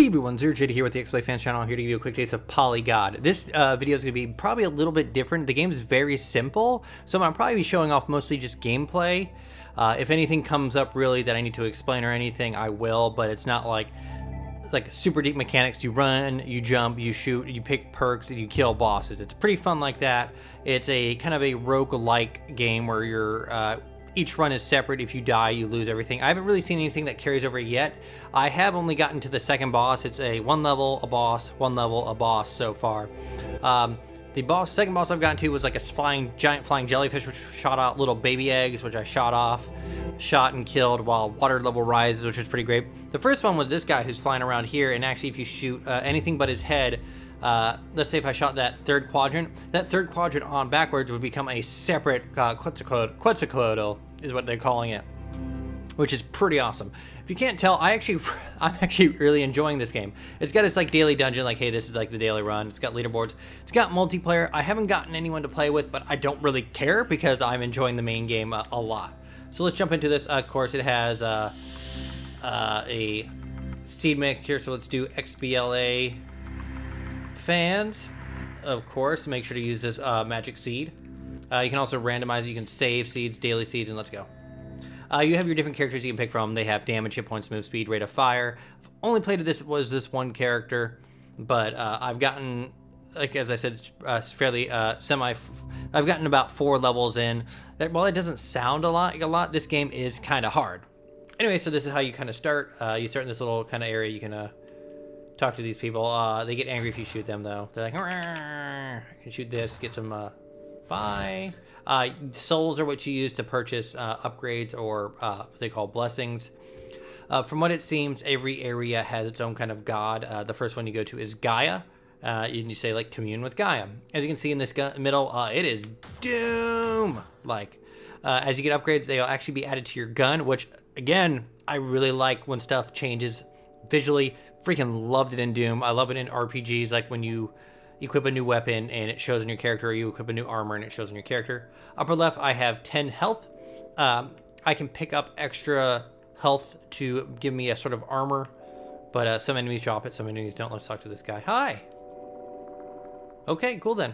Hey everyone, Zero JD here with the XBLA Fans channel. I'm here to give you a quick taste of Polygod. This video is going to be probably a little bit different. The game is very simple, so I'll probably be showing off mostly just gameplay. If anything comes up really that I need to explain or anything, I will, but it's not like super deep mechanics. You run, you jump, you shoot, you pick perks, and you kill bosses. It's pretty fun like that. It's a kind of a rogue-like game where you're each run is separate. If you die, you lose everything. I haven't really seen anything that carries over yet. I have only gotten to the second boss. It's a one level, a boss, one level, a boss so far. The second boss I've gotten to was like a giant flying jellyfish, which shot out little baby eggs, which I shot and killed while water level rises, which was pretty great. The first one was this guy who's flying around here, and actually if you shoot anything but his head, let's say if I shot that third quadrant on backwards would become a separate Quetzalcoatl is what they're calling it, which is pretty awesome. If you can't tell, I'm actually really enjoying this game. It's got its like daily dungeon, like hey, this is like the daily run. It's got leaderboards. It's got multiplayer. I haven't gotten anyone to play with, but I don't really care because I'm enjoying the main game a lot. So let's jump into this. Of course, it has a seed mixture. So let's do XBLA fans, of course. Make sure to use this magic seed. You can also randomize it. You can save seeds, daily seeds, and let's go. You have your different characters you can pick from. They have damage, hit points, move speed, rate of fire. I've only played this one character, but I've gotten, like as I said, fairly I've gotten about 4 levels in. While it doesn't sound a lot, this game is kind of hard. Anyway, so this is how you kind of start. You start in this little kind of area. You can talk to these people. They get angry if you shoot them, though. They're like, I can shoot this, get some, bye. Souls are what you use to purchase upgrades or what they call blessings. From what it seems, every area has its own kind of god. The first one you go to is Gaia. You say, like, commune with Gaia. As you can see in this middle, it is doom. Like, as you get upgrades, they'll actually be added to your gun, which, again, I really like when stuff changes visually. Freaking loved it in Doom. I love it in RPGs, like when you equip a new weapon and it shows in your character, or you equip a new armor and it shows in your character. Upper left, I have 10 health. I can pick up extra health to give me a sort of armor, but some enemies drop it, some enemies don't. Let's talk to this guy. Hi. Okay, cool then.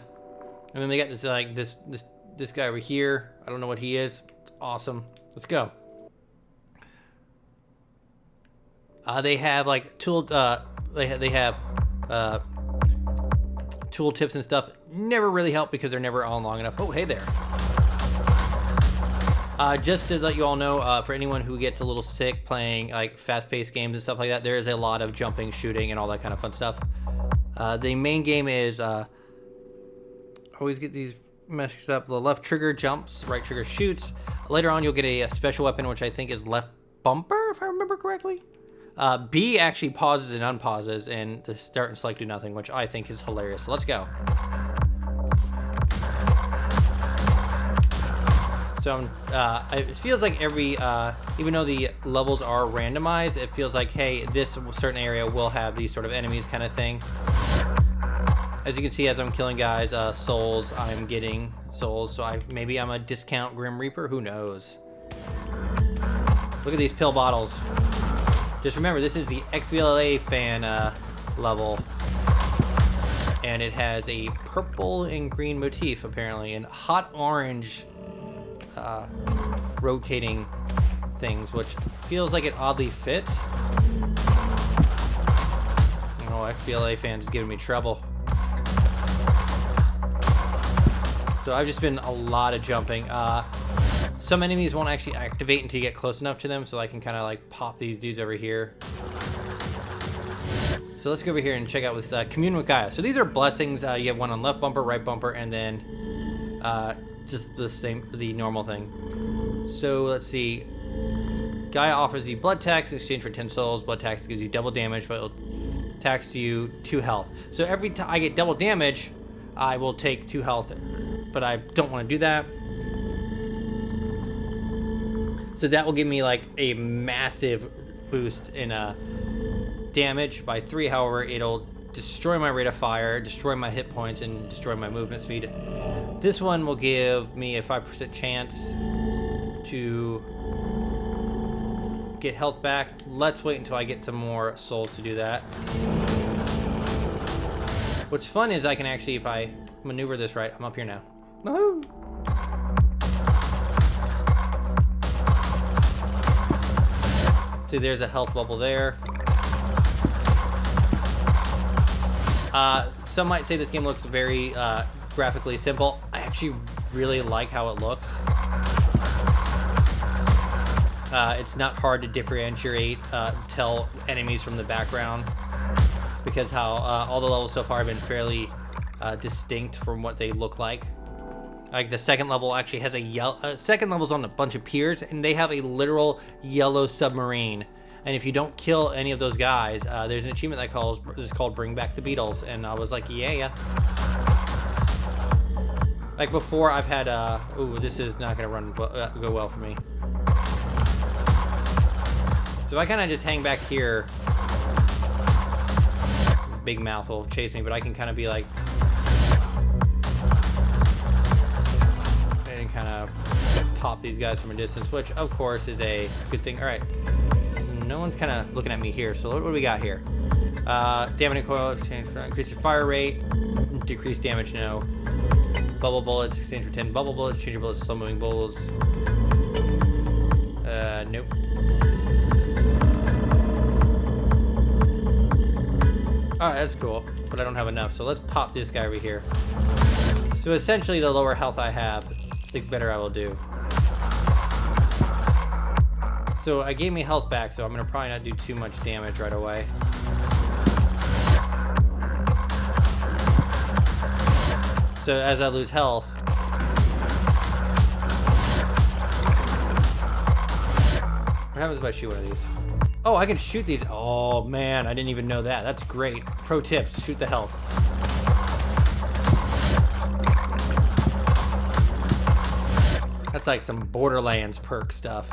And then they got this like this guy over here. I don't know what he is. It's awesome. Let's go. They have like tool tips and stuff. Never really help because they're never on long enough. Oh, hey there. Just to let you all know, for anyone who gets a little sick playing like fast-paced games and stuff like that, there is a lot of jumping, shooting, and all that kind of fun stuff. The main game is always get these messed up. The left trigger jumps, right trigger shoots. Later on, you'll get a special weapon, which I think is left bumper, if I remember correctly. B actually pauses and unpauses, and the start and select do nothing, which I think is hilarious. So let's go. So it feels like every, even though the levels are randomized, it feels like, hey, this certain area will have these sort of enemies kind of thing. As you can see, as I'm killing guys, souls, I'm getting souls. So maybe I'm a discount Grim Reaper. Who knows? Look at these pill bottles. Just remember, this is the XBLA fan level, and it has a purple and green motif, apparently, and hot orange rotating things, which feels like it oddly fits. Oh, XBLA fans is giving me trouble. So I've just been a lot of jumping. Some enemies won't actually activate until you get close enough to them, so I can kind of like pop these dudes over here. So let's go over here and check out this commune with Gaia. So these are blessings. You have one on left bumper, right bumper, and then just the normal thing. So let's see. Gaia offers you blood tax in exchange for 10 souls. Blood tax gives you double damage, but it'll tax you 2 health. So every time I get double damage, I will take 2 health, but I don't want to do that. So that will give me like a massive boost in damage by 3. However, it'll destroy my rate of fire, destroy my hit points, and destroy my movement speed. This one will give me a 5% chance to get health back. Let's wait until I get some more souls to do that. What's fun is I can actually, if I maneuver this right, I'm up here now. Woohoo! See, there's a health bubble there. Some might say this game looks very graphically simple. I actually really like how it looks. It's not hard to differentiate, tell enemies from the background, because how all the levels so far have been fairly distinct from what they look like. Like the second level actually has a yellow. Second level's on a bunch of piers, and they have a literal yellow submarine. And if you don't kill any of those guys, there's an achievement that is called "Bring Back the Beatles," and I was like, yeah. Like before, I've had ooh, this is not gonna go well for me. So I kind of just hang back here. Big mouth will chase me, but I can kind of be like. Kind of pop these guys from a distance, which of course is a good thing. All right, so no one's kind of looking at me here, so what do we got here? Damage coil exchange for increase your fire rate, decrease damage, no. Bubble bullets exchange for 10 bubble bullets, change your bullets to slow moving bullets. Nope. Alright, that's cool, but I don't have enough, so let's pop this guy over here. So essentially the lower health I have, the better I will do. So I gave me health back, so I'm gonna probably not do too much damage right away. So as I lose health, what happens if I shoot one of these? Oh, I can shoot these. Oh man, I didn't even know that. That's great. Pro tips, shoot the health. That's like some Borderlands perk stuff.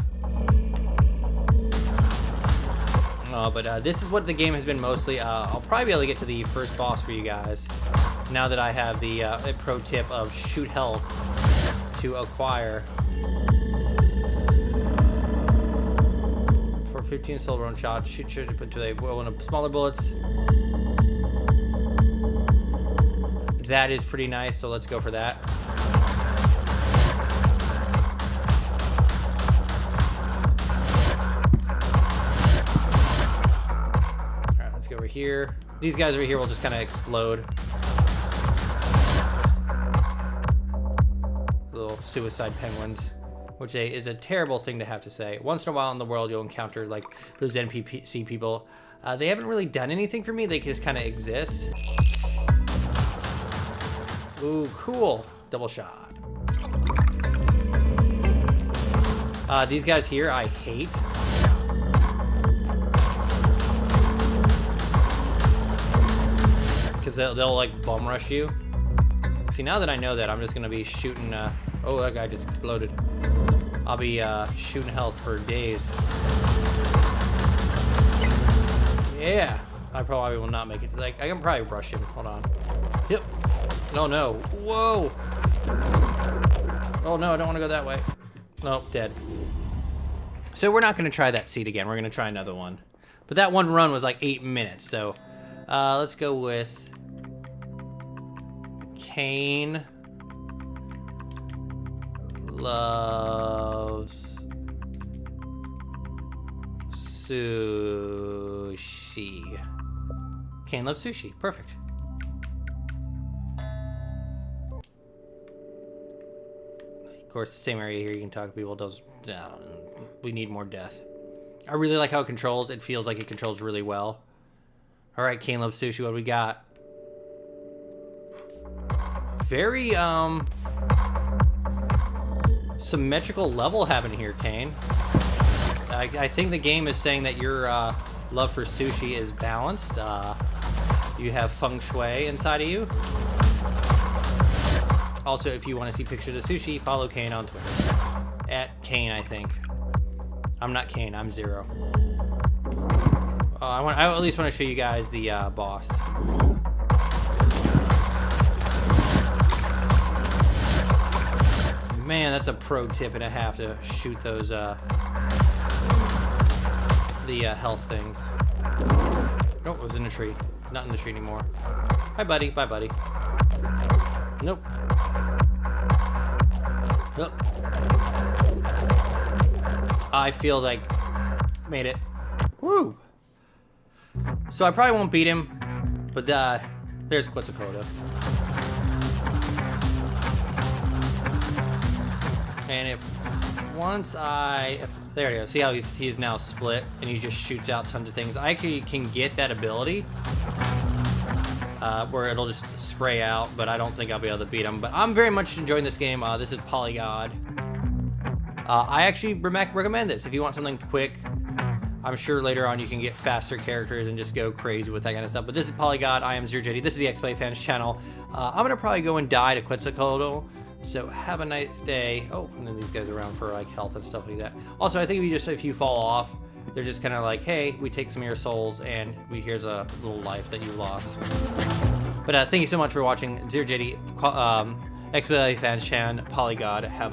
But this is what the game has been mostly. I'll probably be able to get to the first boss for you guys now that I have the pro tip of shoot health to acquire. For 15 silver on shots, shoot until they one of smaller bullets. That is pretty nice, so let's go for that. Over here. These guys over here will just kind of explode. Little suicide penguins, which is a terrible thing to have to say. Once in a while in the world you'll encounter like those NPC people. They haven't really done anything for me. They just kind of exist. Ooh, cool. Double shot. These guys here I hate. Because they'll like bum rush you. See, now that I know that, I'm just gonna be shooting. Oh, that guy just exploded. I'll be shooting health for days. Yeah, I probably will not make it. Like, I can probably rush him. Hold on. Yep. No, no. Whoa. Oh no, I don't want to go that way. Nope, dead. So we're not gonna try that seed again. We're gonna try another one. But that one run was like 8 minutes. So let's go with Kane loves sushi. Kane loves sushi. Perfect. Of course, the same area here. You can talk to people. We need more death. I really like how it controls. It feels like it controls really well. All right, Kane loves sushi. What do we got? Very symmetrical level happening here, Kane. I think the game is saying that your love for sushi is balanced. You have feng shui inside of you. Also, if you want to see pictures of sushi, follow Kane on Twitter. At Kane, I think. I'm not Kane, I'm Zero. I at least want to show you guys the boss. Man, that's a pro tip and a half to shoot those. the health things. Oh, it was in a tree. Not in the tree anymore. Hi, buddy. Bye, buddy. Nope. Oh. I feel like made it. Woo! So I probably won't beat him, but there's Quetzalcoatl. And there you go. See how he's now split and he just shoots out tons of things. I actually can get that ability where it'll just spray out, but I don't think I'll be able to beat him. But I'm very much enjoying this game. This is Polygod. I actually recommend this if you want something quick. I'm sure later on you can get faster characters and just go crazy with that kind of stuff. But this is Polygod. I am ZeroJD. This is the XBLA Fans channel. I'm going to probably go and die to Quetzalcoatl. So have a nice day. Oh, and then these guys are around for like health and stuff like that. Also, I think if you fall off, they're just kind of like, hey, we take some of your souls and here's a little life that you lost. But thank you so much for watching ZeroJD, XBLA Fans channel, Polygod. Have